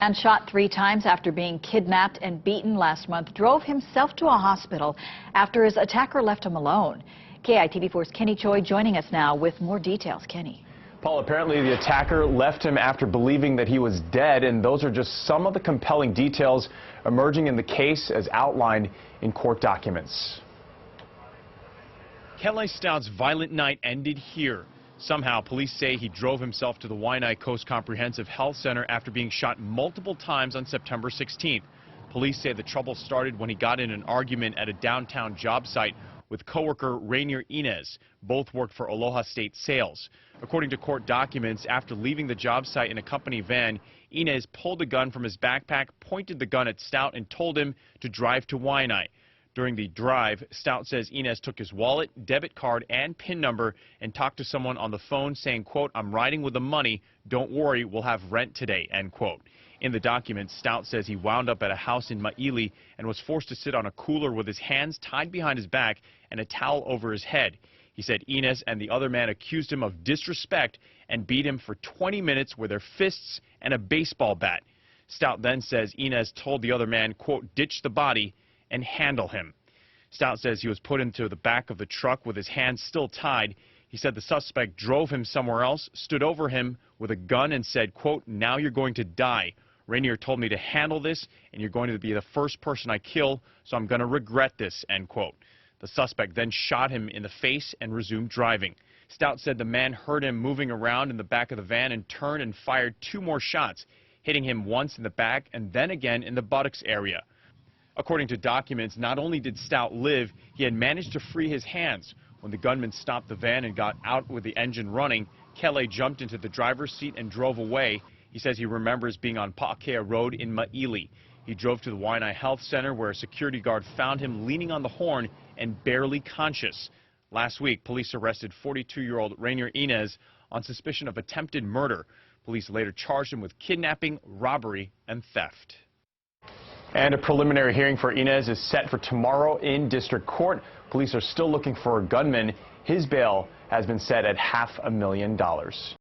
Man shot 3 times after being kidnapped and beaten last month drove himself to a hospital after his attacker left him alone. KITV4's Kenny Choi joining us now with more details. Kenny. Paul, apparently the attacker left him after believing that he was dead, and those are just some of the compelling details emerging in the case as outlined in court documents. Kelly Stout's violent night ended here. Somehow, police say he drove himself to the Waianae Coast Comprehensive Health Center after being shot multiple times on September 16th. Police say the trouble started when he got in an argument at a downtown job site with coworker Rainier Inez. Both worked for Aloha State Sales. According to court documents, after leaving the job site in a company van, Inez pulled a gun from his backpack, pointed the gun at Stout, and told him to drive to Waianae. During the drive, Stout says Inez took his wallet, debit card, and PIN number and talked to someone on the phone saying, quote, "I'm riding with the money. Don't worry, we'll have rent today," end quote. In the documents, Stout says he wound up at a house in Maili and was forced to sit on a cooler with his hands tied behind his back and a towel over his head. He said Inez and the other man accused him of disrespect and beat him for 20 minutes with their fists and a baseball bat. Stout then says Inez told the other man, quote, "ditch the body and handle him." Stout says he was put into the back of the truck with his hands still tied. He said the suspect drove him somewhere else, stood over him with a gun and said, quote, "now you're going to die. Rainier told me to handle this, and you're going to be the first person I kill, so I'm going to regret this," end quote. The suspect then shot him in the face and resumed driving. Stout said the man heard him moving around in the back of the van and turned and fired 2 more shots, hitting him once in the back and then again in the buttocks area. According to documents, not only did Stout live, he had managed to free his hands. When the gunman stopped the van and got out with the engine running, Kelly jumped into the driver's seat and drove away. He says he remembers being on Pa'akea Road in Maili. He drove to the Waianae Health Center where a security guard found him leaning on the horn and barely conscious. Last week, police arrested 42-year-old Rainier Inez on suspicion of attempted murder. Police later charged him with kidnapping, robbery, and theft. And a preliminary hearing for Inez is set for tomorrow in district court. Police are still looking for a gunman. His bail has been set at $500,000.